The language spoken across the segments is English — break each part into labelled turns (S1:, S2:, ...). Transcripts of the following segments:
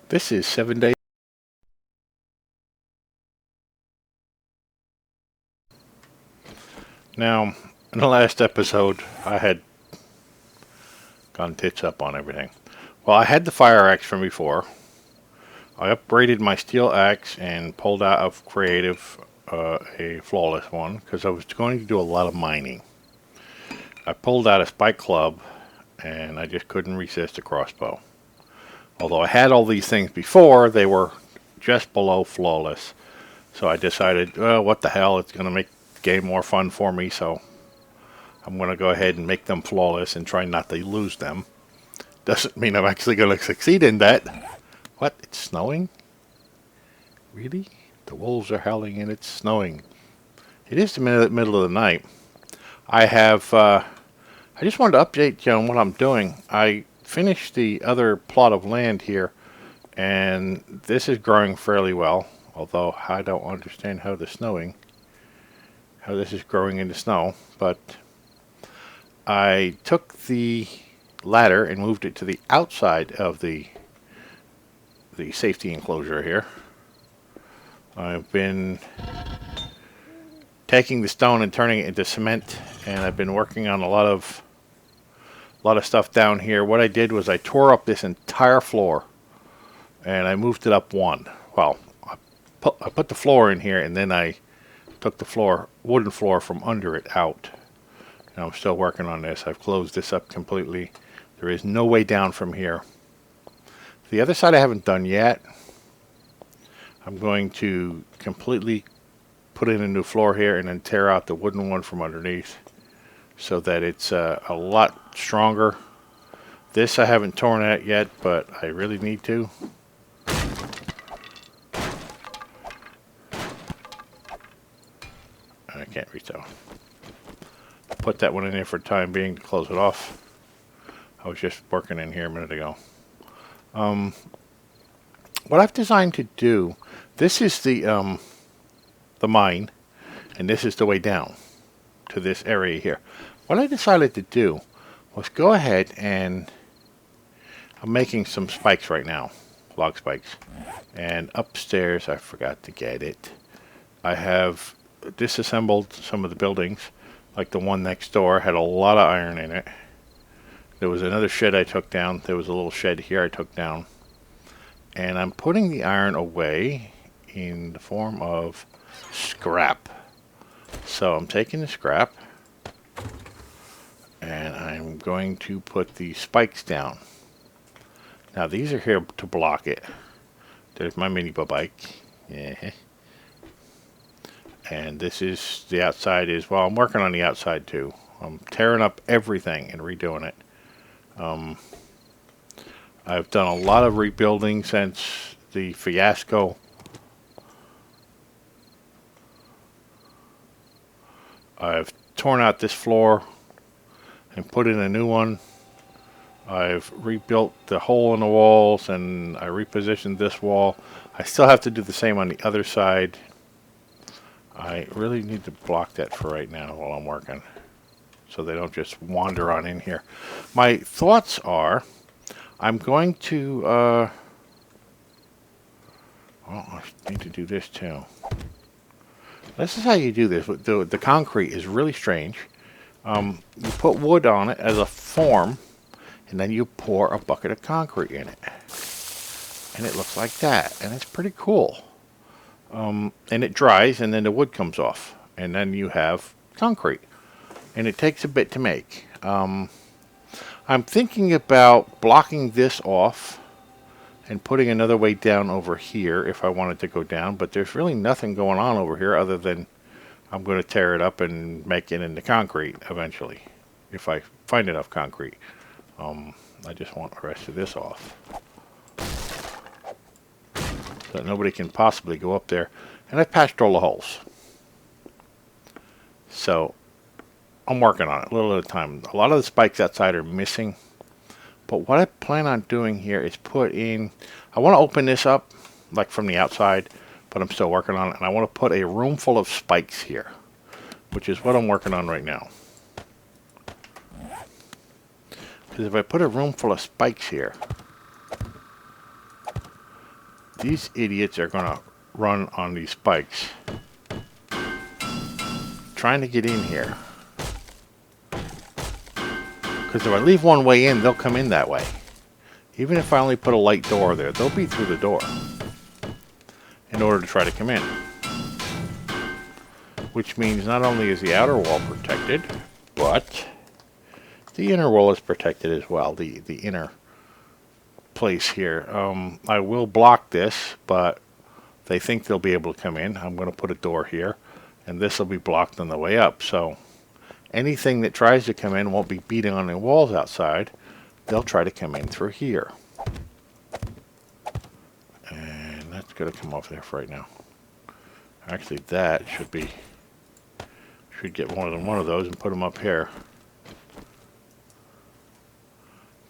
S1: This is 7 days. Now, in the last episode, I had gone tits up on everything. Well, I had the fire axe from before. I upgraded my steel axe and pulled out of creative a flawless one because I was going to do a lot of mining. I pulled out a spike club and I just couldn't resist a crossbow. Although I had all these things before, they were just below flawless. So I decided, well, what the hell, it's going to make the game more fun for me, so I'm going to go ahead and make them flawless and try not to lose them. Doesn't mean I'm actually going to succeed in that. What? It's snowing? Really? The wolves are howling and it's snowing. It is the middle of the night. I just wanted to update you on what I'm doing. I finished the other plot of land here, and this is growing fairly well. Although I don't understand how this is growing into snow, but I took the ladder and moved it to the outside of the safety enclosure here. I've been taking the stone and turning it into cement, and I've been working on a lot of stuff down here. What I did was I tore up this entire floor, and I moved it up one. Well, I put the floor in here, and then I took the wooden floor from under it out. And I'm still working on this. I've closed this up completely. There is no way down from here. The other side I haven't done yet. I'm going to completely put in a new floor here and then tear out the wooden one from underneath so that it's a lot stronger. This I haven't torn out yet, but I really need to. I can't reach that one. Put that one in there for the time being to close it off. I was just working in here a minute ago. What I've designed to do, this is the mine, and this is the way down to this area here. What I decided to do was go ahead and I'm making some spikes right now, log spikes. And upstairs, I forgot to get it. I have disassembled some of the buildings, like the one next door had a lot of iron in it. There was another shed I took down. There was a little shed here I took down. And I'm putting the iron away in the form of scrap. So I'm taking the scrap and I'm going to put the spikes down. Now these are here to block it. There's my MiniBike. Yeah. And this is the outside as well. I'm working on the outside too. I'm tearing up everything and redoing it. I've done a lot of rebuilding since the fiasco. I've torn out this floor and put in a new one. I've rebuilt the hole in the walls and I repositioned this wall. I still have to do the same on the other side. I really need to block that for right now while I'm working, so they don't just wander on in here. My thoughts are, I'm going to, well, I need to do this too. This is how you do this. The concrete is really strange. You put wood on it as a form, and then you pour a bucket of concrete in it. And it looks like that, and it's pretty cool. And it dries, and then the wood comes off, and then you have concrete. And it takes a bit to make. I'm thinking about blocking this off and putting another way down over here if I wanted to go down, but there's really nothing going on over here other than I'm going to tear it up and make it into concrete eventually, if I find enough concrete. I just want the rest of this off, so that nobody can possibly go up there. And I've patched all the holes. So I'm working on it a little at a time. A lot of the spikes outside are missing. But what I plan on doing here is put in, I want to open this up like from the outside, but I'm still working on it. And I want to put a room full of spikes here, which is what I'm working on right now. Because if I put a room full of spikes here, these idiots are gonna run on these spikes, trying to get in here. Because if I leave one way in, they'll come in that way. Even if I only put a light door there, they'll be through the door in order to try to come in. Which means not only is the outer wall protected, but the inner wall is protected as well. The inner place here. I will block this, but they think they'll be able to come in. I'm going to put a door here, and this will be blocked on the way up. So anything that tries to come in won't be beating on the walls outside. They'll try to come in through here. And that's going to come off there for right now. Actually, that should get more than one of those and put them up here.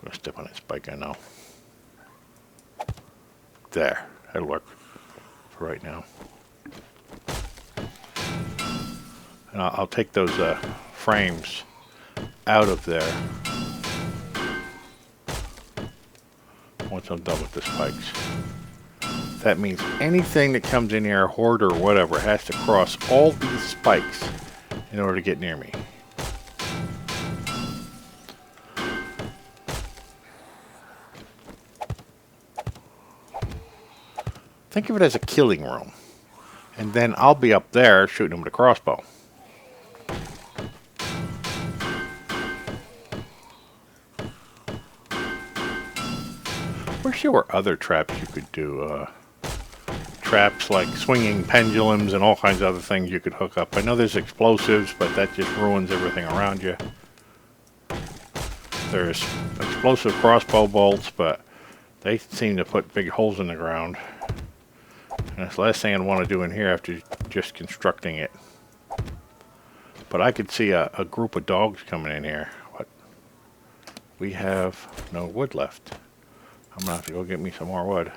S1: I'm going to step on that spike, I know. There. That'll work for right now. And I'll take those frames out of there once I'm done with the spikes. That means anything that comes in here, horde or whatever, has to cross all these spikes in order to get near me. Think of it as a killing room. And then I'll be up there shooting them with a crossbow. Wish there were other traps you could do. Traps like swinging pendulums and all kinds of other things you could hook up. I know there's explosives, but that just ruins everything around you. There's explosive crossbow bolts, but they seem to put big holes in the ground. And that's the last thing I'd want to do in here after just constructing it. But I could see a group of dogs coming in here. What? We have no wood left. I'm going to have to go get me some more wood.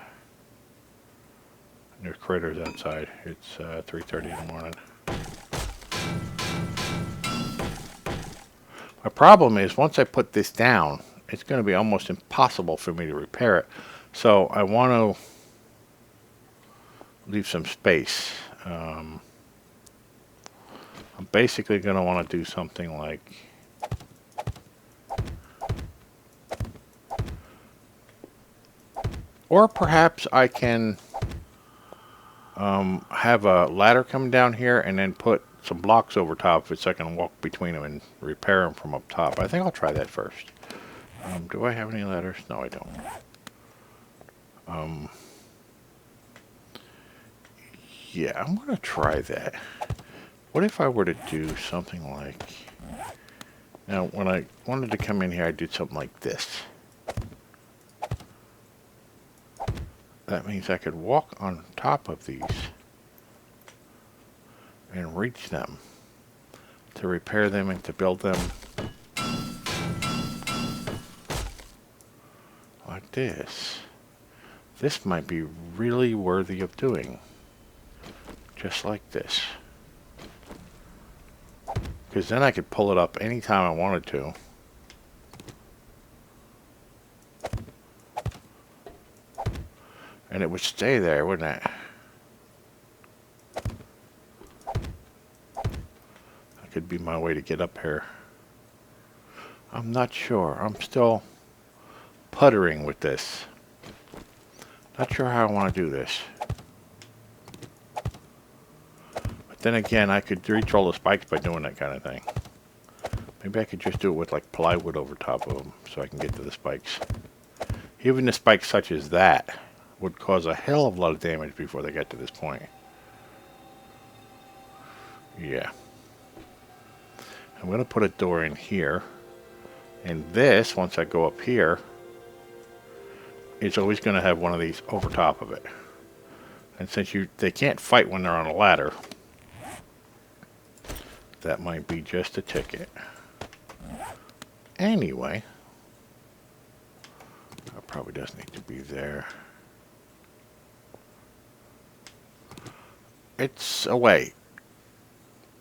S1: There's critters outside. It's 3:30 in the morning. My problem is once I put this down, it's going to be almost impossible for me to repair it. So I want to leave some space. I'm basically going to want to do something like or perhaps I can have a ladder come down here and then put some blocks over top of it so I can walk between them and repair them from up top. I think I'll try that first. Do I have any ladders? No, I don't. Yeah, I'm going to try that. What if I were to do something like... Now, when I wanted to come in here, I did something like this. That means I could walk on top of these and reach them to repair them and to build them like this. This might be really worthy of doing. Just like this. Because then I could pull it up anytime I wanted to. And it would stay there, wouldn't it? That could be my way to get up here. I'm not sure. I'm still puttering with this. Not sure how I want to do this. But then again, I could reach all the spikes by doing that kind of thing. Maybe I could just do it with like plywood over top of them so I can get to the spikes. Even the spikes such as that would cause a hell of a lot of damage before they get to this point. Yeah. I'm going to put a door in here. And this, once I go up here, it's always going to have one of these over top of it. And since they can't fight when they're on a ladder, that might be just a ticket. Anyway, that probably does need to be there. It's a way.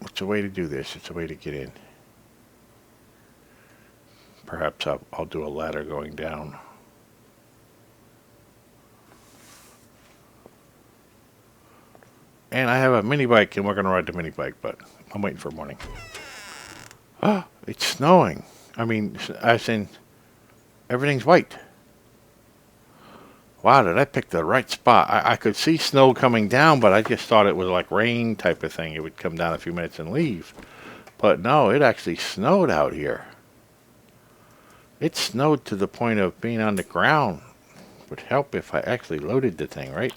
S1: It's a way to do this. It's a way to get in. Perhaps I'll do a ladder going down. And I have a mini bike, and we're going to ride the mini bike, but I'm waiting for morning. Oh, it's snowing. I mean, as in, everything's white. Wow, did I pick the right spot? I could see snow coming down, but I just thought it was like rain type of thing. It would come down a few minutes and leave. But no, it actually snowed out here. It snowed to the point of being on the ground. Would help if I actually loaded the thing, right?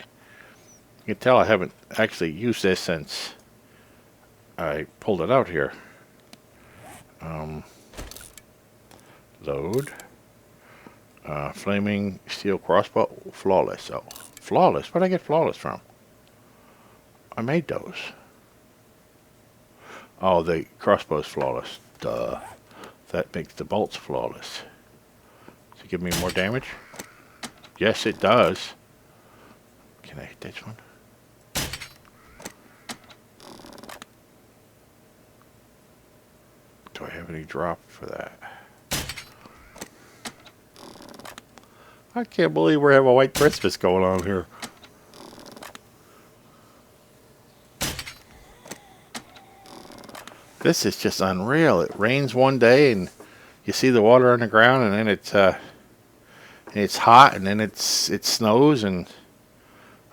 S1: You can tell I haven't actually used this since I pulled it out here. Load. Flaming steel crossbow. Flawless. Oh, flawless? Where'd I get flawless from? I made those. Oh, the crossbow's flawless. Duh. That makes the bolts flawless. Does it give me more damage? Yes, it does. Can I hit this one? Do I have any drop for that? I can't believe we're having a white Christmas going on here. This is just unreal. It rains one day and you see the water on the ground, and then it's hot, and then it snows, and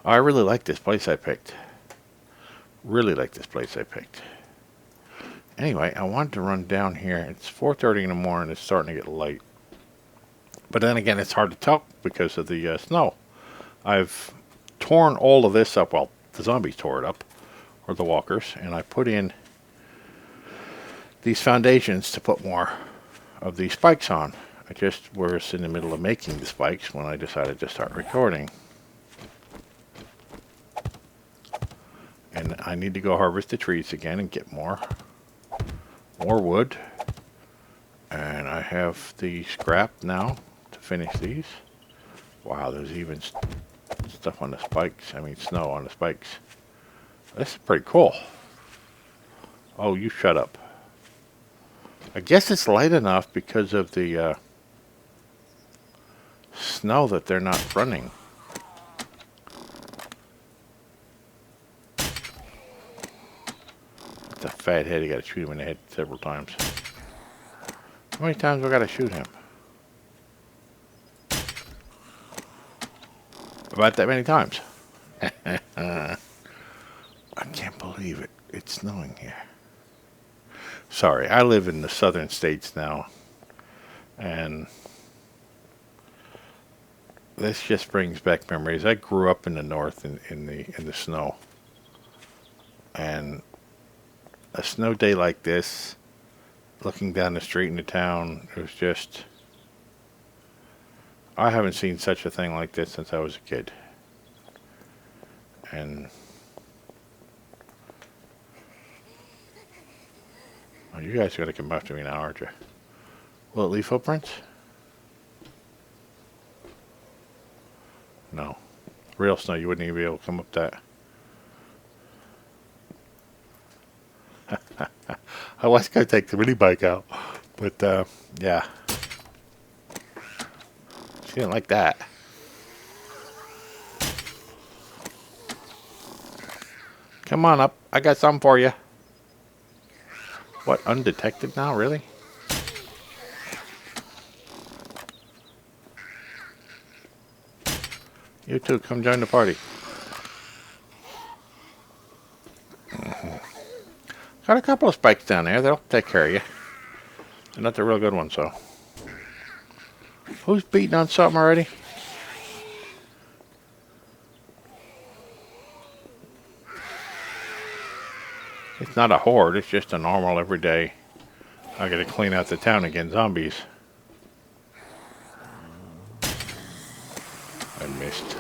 S1: I really like this place I picked. Really like this place I picked. Anyway, I wanted to run down here. It's 4:30 in the morning. It's starting to get light. But then again, it's hard to tell because of the snow. I've torn all of this up. Well, the zombies tore it up, or the walkers, and I put in these foundations to put more of these spikes on. I just was in the middle of making the spikes when I decided to start recording. And I need to go harvest the trees again and get more wood. And I have the scrap now to finish these. Wow, there's even stuff on the spikes. I mean, snow on the spikes. This is pretty cool. Oh, you shut up. I guess it's light enough because of the snow that they're not running. It's a fat head. You gotta shoot him in the head several times. How many times do I gotta shoot him? About that many times. I can't believe it. It's snowing here. Sorry, I live in the southern states now, and this just brings back memories. I grew up in the north in the snow, and a snow day like this, looking down the street in the town, it was just, I haven't seen such a thing like this since I was a kid. And oh, you guys are gonna come after me now, aren't you? Will it leave footprints? No. Real snow, you wouldn't even be able to come up that. I was gonna take the mini bike out, but yeah. She didn't like that. Come on up. I got something for you. What, undetected now? Really? You two, come join the party. Got a couple of spikes down there. They'll take care of you. They're not the real good ones, so. Who's beating on something already? It's not a horde. It's just a normal everyday. I gotta clean out the town against zombies. I missed.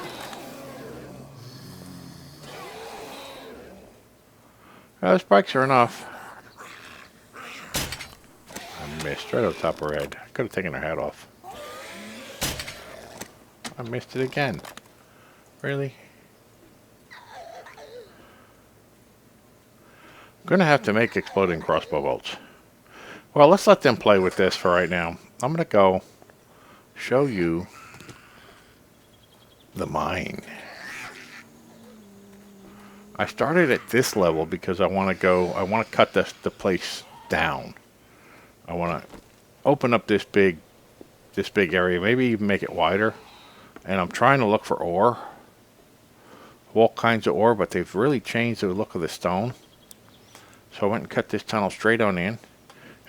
S1: Those spikes are enough. I missed right on top of her head. I could have taken her hat off. I missed it again. Really? I'm gonna have to make exploding crossbow bolts. Well, let's let them play with this for right now. I'm gonna go show you the mine. I started at this level because I want to cut the place down. I want to open up this big area, maybe even make it wider. And I'm trying to look for ore, all kinds of ore, but they've really changed the look of the stone. So I went and cut this tunnel straight on in.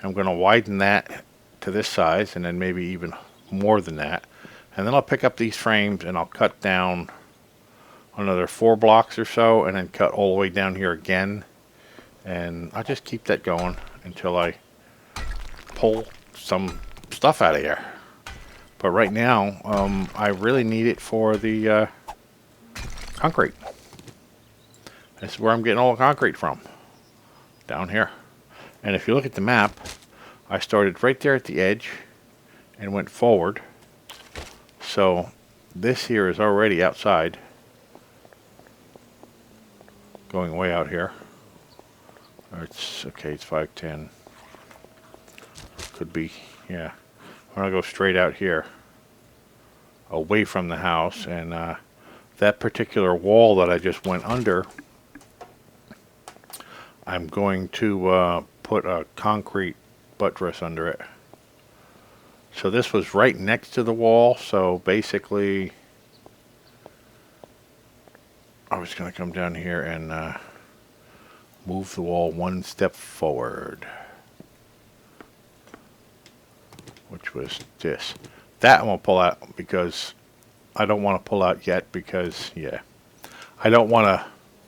S1: I'm going to widen that to this size, and then maybe even more than that. And then I'll pick up these frames and I'll cut down another 4 blocks or so, and then cut all the way down here again. And I'll just keep that going until I pull some stuff out of here. But right now, I really need it for the concrete. This is where I'm getting all the concrete from, down here. And if you look at the map, I started right there at the edge and went forward. So this here is already outside, going way out here. It's okay, it's 510. Could be, yeah. I'm going to go straight out here, away from the house, and that particular wall that I just went under, I'm going to put a concrete buttress under it. So this was right next to the wall, so basically I was going to come down here and move the wall 1 step forward, which was this. That I'm going to pull out because I don't want to pull out yet because, yeah, I don't want to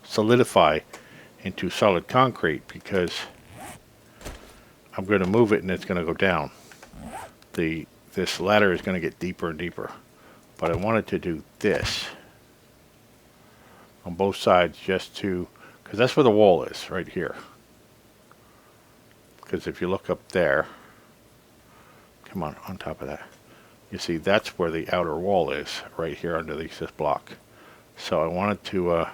S1: solidify into solid concrete because I'm going to move it and it's going to go down. This ladder is going to get deeper and deeper, but I wanted to do this on both sides just to, because that's where the wall is, right here. Because if you look up there, come on top of that, you see that's where the outer wall is, right here underneath this block. So I wanted to oh,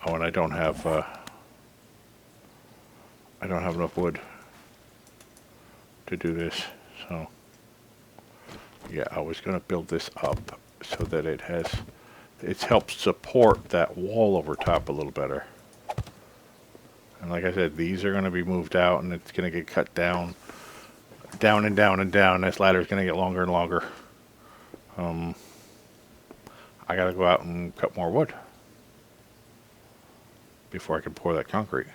S1: and I don't have enough wood to do this, so yeah, I was going to build this up so that it helps support that wall over top a little better. And like I said, these are going to be moved out, and it's going to get cut down, down and down and down. This ladder is going to get longer and longer. I got to go out and cut more wood before I can pour that concrete.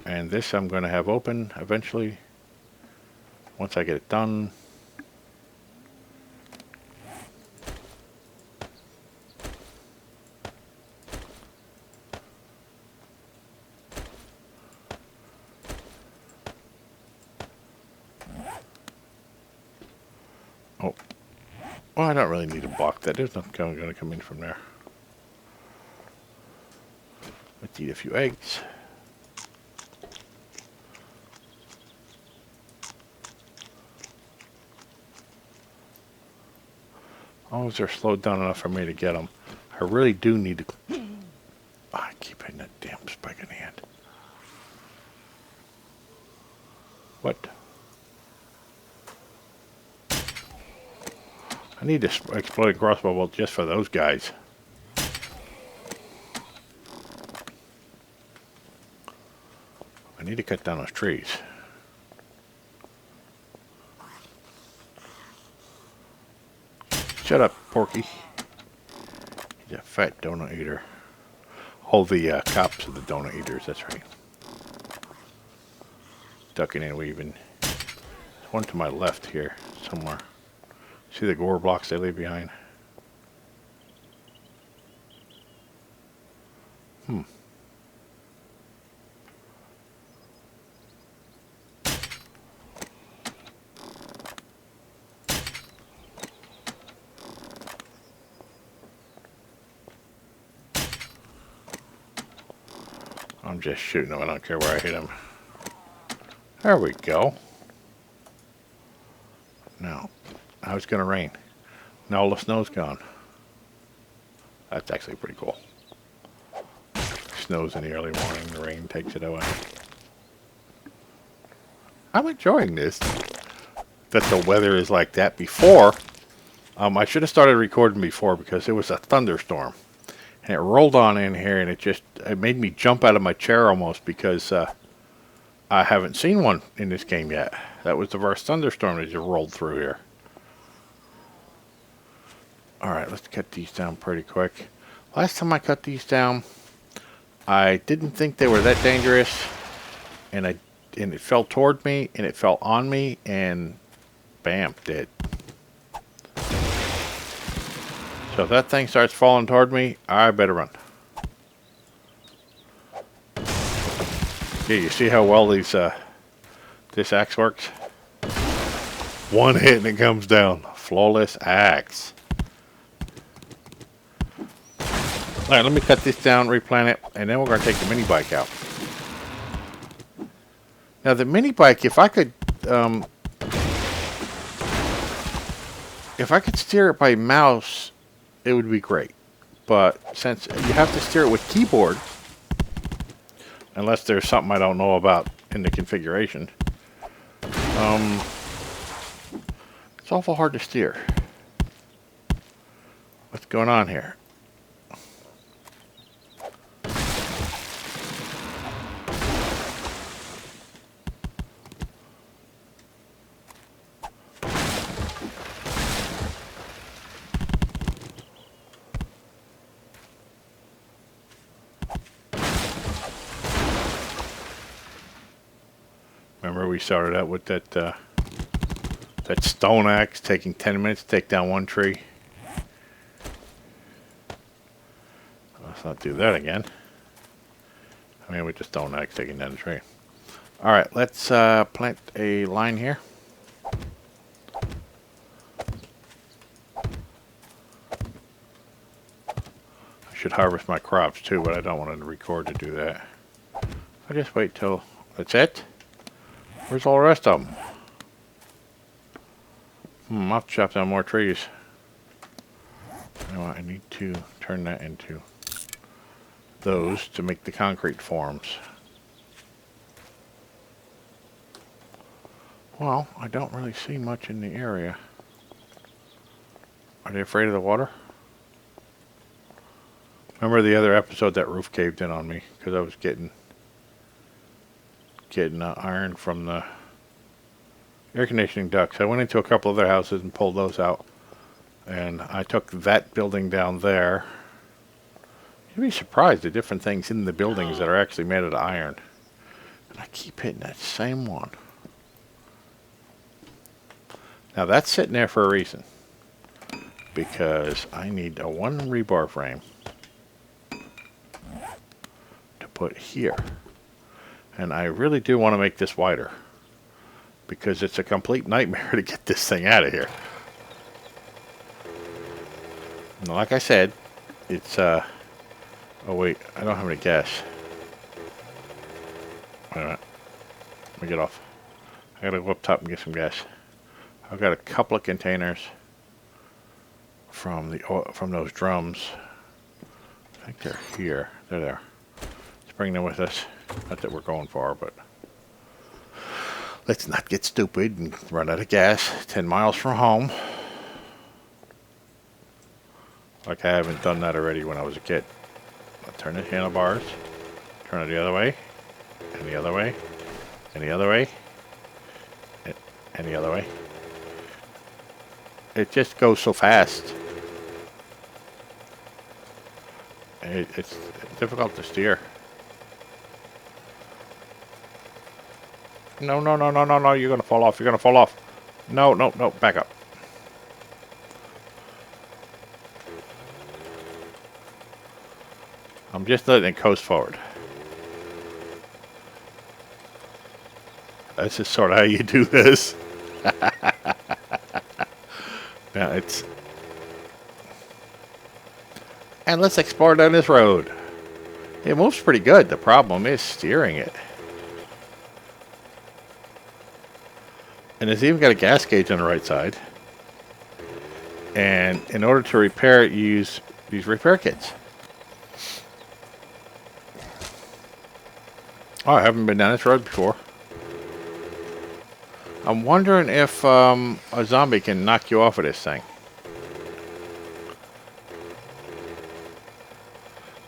S1: And this I'm going to have open eventually once I get it done. Oh, well, I don't really need to block that. There's nothing going to come in from there. Let's eat a few eggs. Oh, they're slowed down enough for me to get them. I really do need to... Oh, I keep hitting that damn spike in the hand. What? I need this exploding crossbow bolt just for those guys. I need to cut down those trees. Shut up, Porky. He's a fat donut eater. All the cops are the donut eaters, that's right. Ducking and weaving. There's one to my left here, somewhere. See the gore blocks they leave behind? I'm just shooting them. I don't care where I hit them. There we go. Now, now it's going to rain. Now all the snow's gone. That's actually pretty cool. Snows in the early morning. The rain takes it away. I'm enjoying this. that the weather is like that before. I should have started recording before because it was a thunderstorm. And it rolled on in here, and it made me jump out of my chair almost because I haven't seen one in this game yet. That was the first thunderstorm that just rolled through here. Alright, let's cut these down pretty quick. Last time I cut these down, I didn't think they were that dangerous, and it fell toward me, and it fell on me, and bam, dead. So if that thing starts falling toward me, I better run. Yeah, you see how well this axe works? One hit and it comes down. Flawless axe. Alright, let me cut this down, replant it, and then we're going to take the mini bike out. Now the mini bike, if I could steer it by mouse, it would be great. But since you have to steer it with keyboard, unless there's something I don't know about in the configuration, it's awful hard to steer. What's going on here? Remember we started out with that stone axe taking 10 minutes to take down one tree. Let's not do that again. I mean, with the stone axe taking down the tree. Alright, let's plant a line here. I should harvest my crops too, but I don't want to record to do that. I'll just wait till... That's it? Where's all the rest of them? I'll have to chop down more trees. You know what, I need to turn that into those to make the concrete forms. Well, I don't really see much in the area. Are they afraid of the water? Remember the other episode that roof caved in on me because I was getting iron from the air conditioning ducts. I went into a couple other houses and pulled those out, and I took that building down there. You'd be surprised at different things in the buildings that are actually made out of iron. And I keep hitting that same one. Now that's sitting there for a reason, because I need a one rebar frame to put here. And I really do want to make this wider, because it's a complete nightmare to get this thing out of here. Now, like I said, it's, oh wait, I don't have any gas. Wait a minute. Let me get off. I gotta go up top and get some gas. I've got a couple of containers from those drums. I think they're here. They're there. Let's bring them with us. Not that we're going far, but let's not get stupid and run out of gas 10 miles from home. Like I haven't done that already when I was a kid. I'll turn the handlebars, turn it the other way, and the other way, and the other way, and the other way. It just goes so fast. It's difficult to steer. No, no, no, no, no, no, you're going to fall off, you're going to fall off. No, no, no, back up. I'm just letting it coast forward. That's just sort of how you do this. Now it's... And let's explore down this road. It moves pretty good. The problem is steering it. And it's even got a gas gauge on the right side. And in order to repair it, you use these repair kits. Oh, I haven't been down this road before. I'm wondering if a zombie can knock you off of this thing.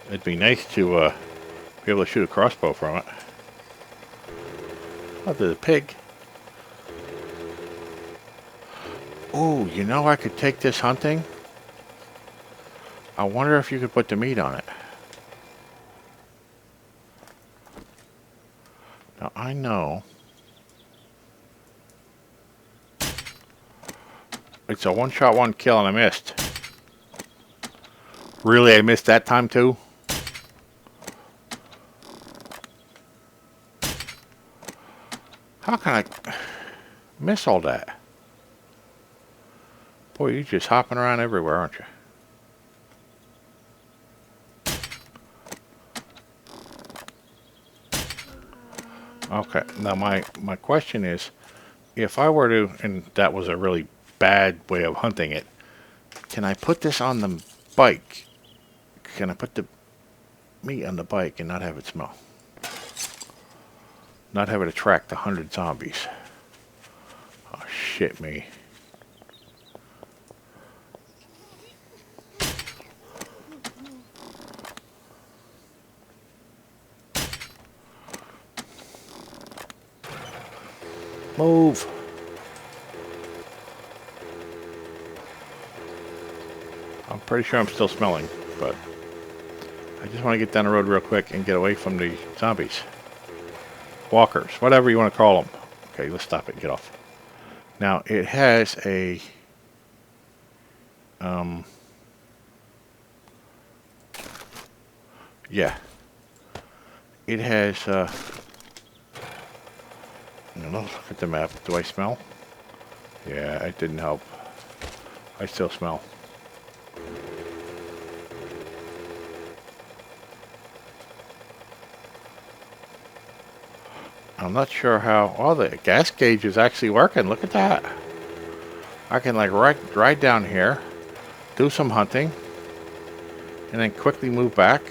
S1: It'd be nice to be able to shoot a crossbow from it. Oh, there's a pig. Ooh, you know I could take this hunting? I wonder if you could put the meat on it. Now, I know it's a one-shot, one kill, and I missed. Really, I missed that time too? How can I miss all that? Boy, you're just hopping around everywhere, aren't you? Okay, now my question is, if I were to, and that was a really bad way of hunting it, can I put this on the bike? Can I put the meat on the bike and not have it smell? Not have it attract 100 zombies. Oh, shit me. Move. I'm pretty sure I'm still smelling, but I just want to get down the road real quick and get away from the zombies. Walkers, whatever you want to call them. Okay, let's stop it and get off. Now, it has a... yeah. It has... look at the map. Do I smell? Yeah, it didn't help. I still smell. I'm not sure how... oh, the gas gauge is actually working. Look at that. I can like ride down here, do some hunting, and then quickly move back.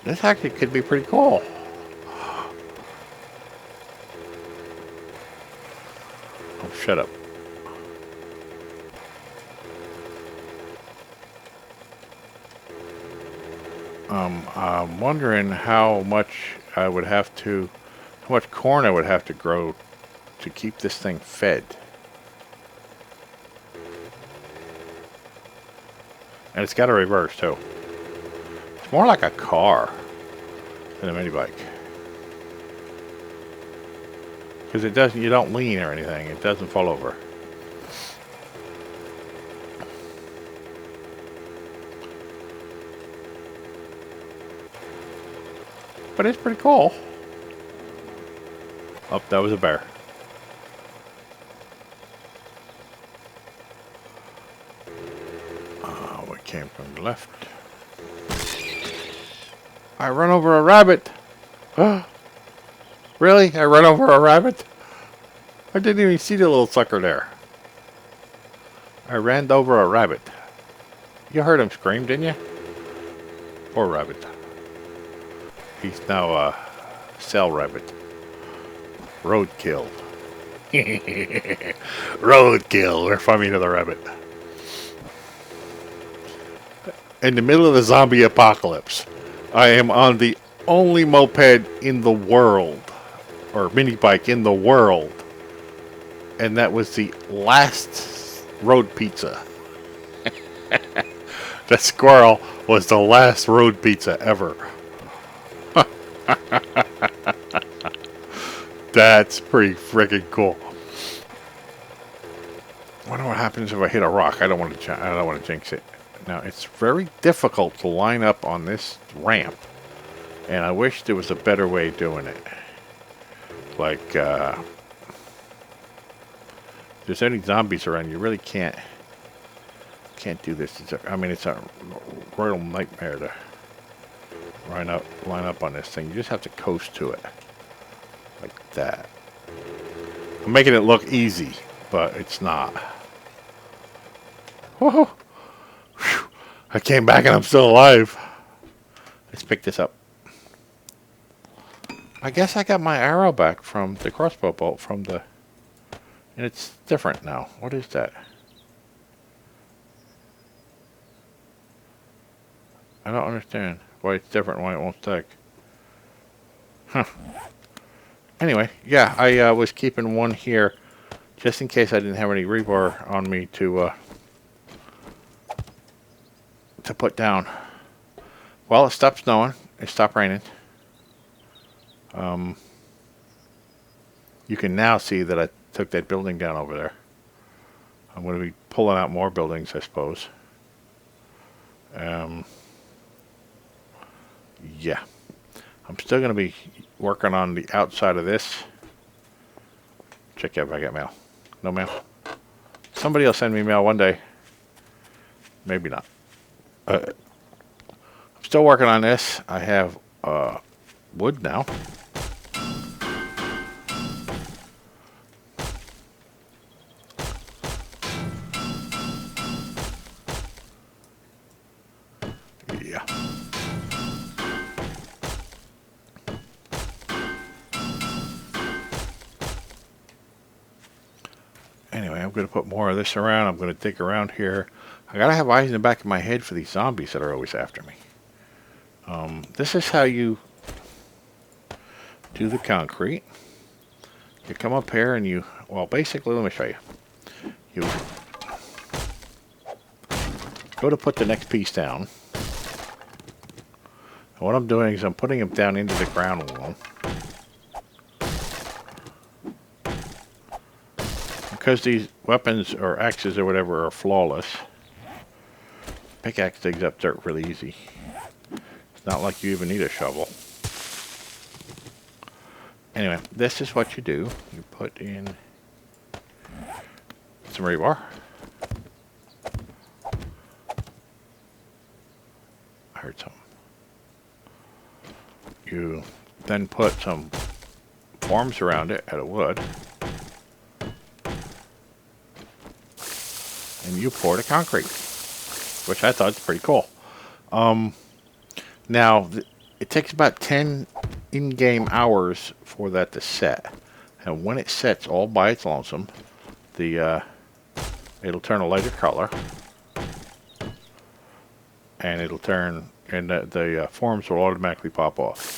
S1: This actually could be pretty cool. Oh, shut up. I'm wondering how much I would have to, how much corn I would have to grow to keep this thing fed. And it's got a reverse too. It's more like a car than a MiniBike. Because it doesn't, you don't lean or anything. It doesn't fall over. But it's pretty cool. Oh, that was a bear. We came from the left. I run over a rabbit. Really? I run over a rabbit? I didn't even see the little sucker there. I ran over a rabbit. You heard him scream, didn't you? Poor rabbit. He's now a cell rabbit. Roadkill. Roadkill. We're farming another rabbit. In the middle of the zombie apocalypse, I am on the only moped in the world, or MiniBike in the world, and that was the last road pizza. The squirrel was the last road pizza ever. That's pretty freaking cool. I wonder what happens if I hit a rock. I don't want to jinx it. Now it's very difficult to line up on this ramp, and I wish there was a better way of doing it. Like, if there's any zombies around, you really can't do this. It's a royal nightmare to line up on this thing. You just have to coast to it. Like that. I'm making it look easy, but it's not. Whoa. Whew. I came back and I'm still alive. Let's pick this up. I guess I got my arrow back from the crossbow bolt from the... And it's different now. What is that? I don't understand why it's different, why it won't stick. Huh. Anyway, yeah, I was keeping one here just in case I didn't have any rebar on me to put down. Well, it stopped snowing. It stopped raining. You can now see that I took that building down over there. I'm going to be pulling out more buildings, I suppose. Yeah. I'm still going to be working on the outside of this. Check out if I get mail. No mail. Somebody will send me mail one day. Maybe not. I'm still working on this. I have wood now. Yeah. Anyway, I'm going to put more of this around. I'm going to dig around here. I got to have eyes in the back of my head for these zombies that are always after me. This is how you do the concrete. You come up here and you... Well, basically, let me show you. You go to put the next piece down. And what I'm doing is I'm putting them down into the ground wall. Because these weapons or axes or whatever are flawless, pickaxe digs up dirt really easy. It's not like you even need a shovel. Anyway, this is what you do. You put in some rebar. I heard something. You then put some forms around it out of wood. And you pour the concrete, which I thought was pretty cool. Now, it takes about 10 in-game hours for that to set. And when it sets all by its lonesome, it'll turn a lighter color. And it'll turn, and the forms will automatically pop off.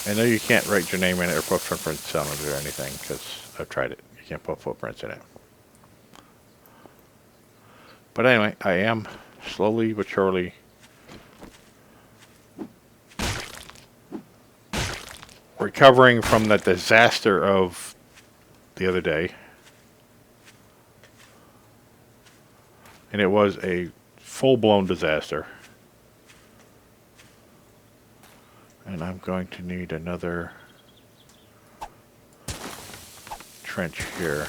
S1: I know you can't write your name in it or put footprints on it or anything, because I've tried it. You can't put footprints in it. But anyway, I am slowly but surely recovering from the disaster of the other day. And it was a full-blown disaster. And I'm going to need another trench here.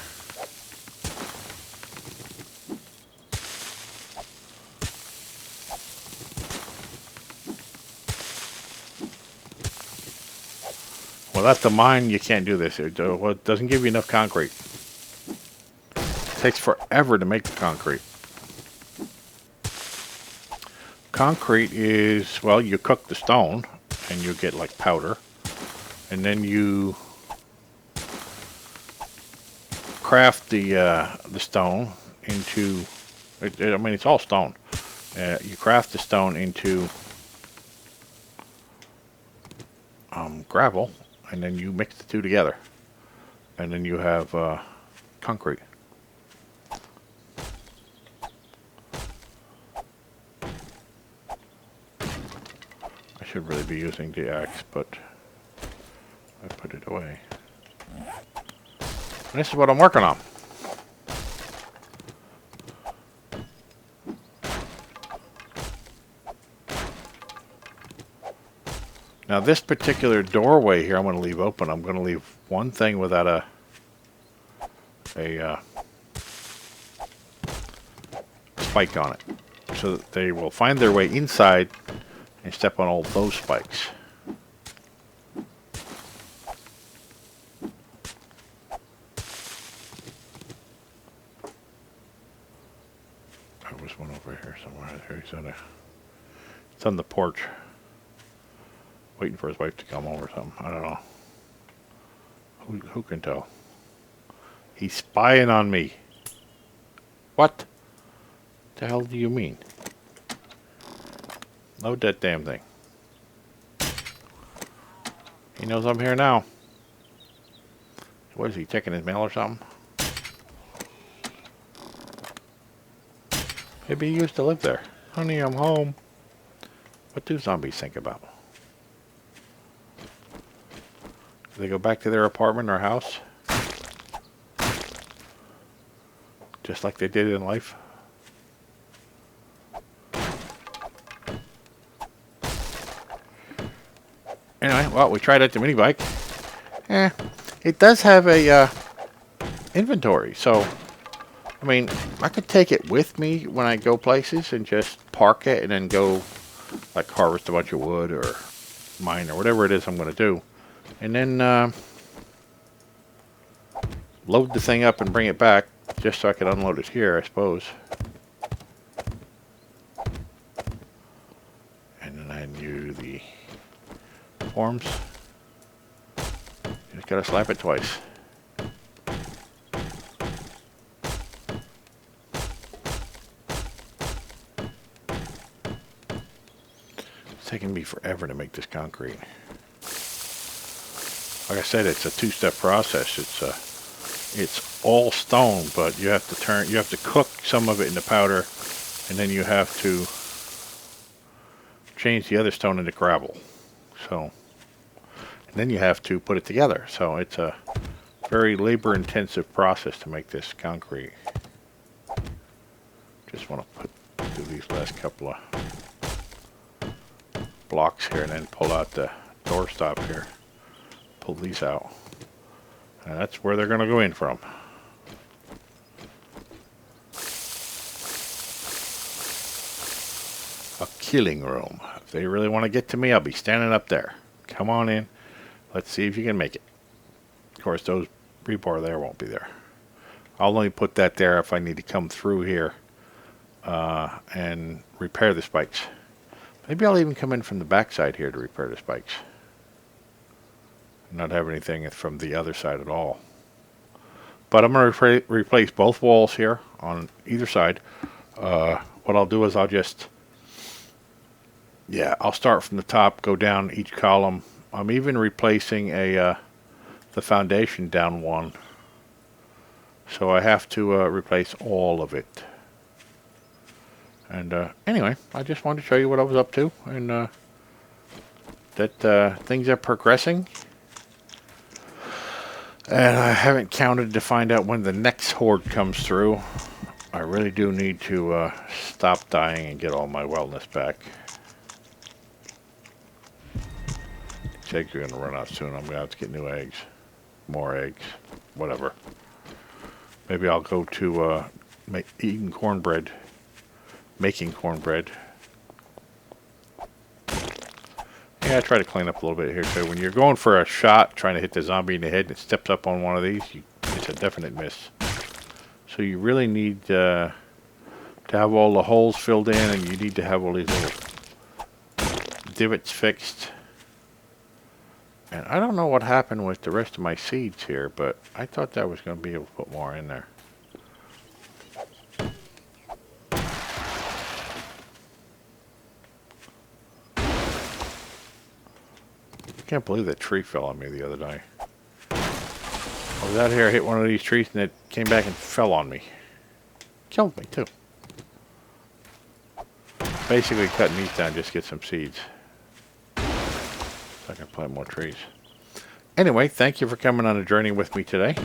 S1: Without the mine, you can't do this. It doesn't give you enough concrete. It takes forever to make the concrete. Concrete is, well, you cook the stone and you get like powder, and then you craft the stone into, I mean, it's all stone. You craft the stone into gravel, and then you mix the two together, and then you have concrete. I should really be using the axe, but I put it away. And this is what I'm working on. Now this particular doorway here I'm going to leave open. I'm going to leave one thing without a spike on it, so that they will find their way inside and step on all those spikes. There was one over here somewhere. It's on the porch. Waiting for his wife to come home or something. I don't know. Who can tell? He's spying on me. What the hell do you mean? Load that damn thing. He knows I'm here now. What is he, checking his mail or something? Maybe he used to live there. Honey, I'm home. What do zombies think about? Do they go back to their apartment or house? Just like they did in life? Anyway, well, we tried out the MiniBike. It does have a inventory, so I mean, I could take it with me when I go places and just park it and then go, like, harvest a bunch of wood or mine or whatever it is I'm going to do. And then load the thing up and bring it back just so I can unload it here, I suppose. And then I knew the forms. Just got to slap it twice. It's taking me forever to make this concrete. Like I said, it's a two-step process. It's all stone, but you have to cook some of it into powder, and then you have to change the other stone into gravel. So, and then you have to put it together. So it's a very labor-intensive process to make this concrete. Just want to do these last couple of blocks here, and then pull out the doorstop here. Pull these out. And that's where they're going to go in from. A killing room. If they really want to get to me, I'll be standing up there. Come on in. Let's see if you can make it. Of course, those rebar there won't be there. I'll only put that there if I need to come through here and repair the spikes. Maybe I'll even come in from the backside here to repair the spikes. Not have anything from the other side at all. But I'm going to replace both walls here on either side. What I'll do is I'll start from the top, go down each column. I'm even replacing the foundation down one. So I have to replace all of it. And anyway, I just wanted to show you what I was up to, and that things are progressing. And I haven't counted to find out when the next horde comes through. I really do need to stop dying and get all my wellness back. These eggs are going to run out soon. I'm going to have to get new eggs. More eggs. Whatever. Maybe I'll go to making cornbread. Yeah, I try to clean up a little bit here too. When you're going for a shot, trying to hit the zombie in the head, and it steps up on one of these, it's a definite miss. So you really need to have all the holes filled in, and you need to have all these little divots fixed. And I don't know what happened with the rest of my seeds here, but I thought that was going to be able to put more in there. I can't believe that tree fell on me the other day. I was out here, hit one of these trees, and it came back and fell on me. Killed me, too. Basically cutting these down just to get some seeds. So I can plant more trees. Anyway, thank you for coming on a journey with me today.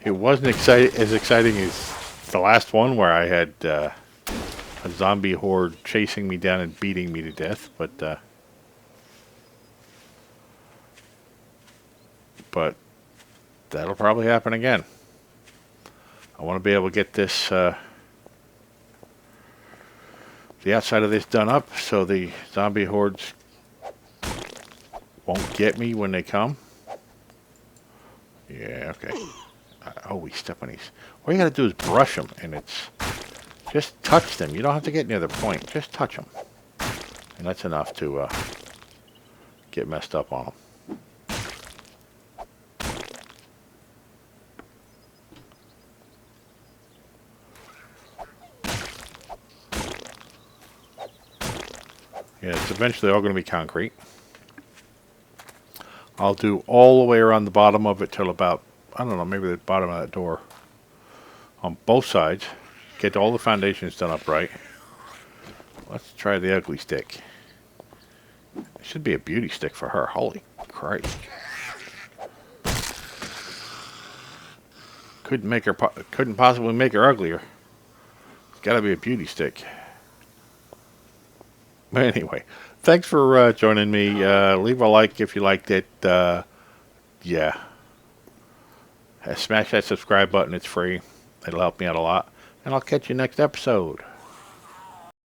S1: It wasn't as exciting as the last one, where I had a zombie horde chasing me down and beating me to death, but that'll probably happen again. I want to be able to get this, the outside of this done up so the zombie hordes won't get me when they come. Yeah, okay. Oh, we step on these. All you got to do is brush them, and it's just touch them. You don't have to get near the point. Just touch them. And that's enough to get messed up on them. Yeah, it's eventually all going to be concrete. I'll do all the way around the bottom of it till about, I don't know, maybe the bottom of that door. On both sides. Get all the foundations done up right. Let's try the ugly stick. It should be a beauty stick for her. Holy Christ. Couldn't possibly make her uglier. It's got to be a beauty stick. But anyway, thanks for joining me. Leave a like if you liked it. Yeah. Smash that subscribe button. It's free. It'll help me out a lot. And I'll catch you next episode.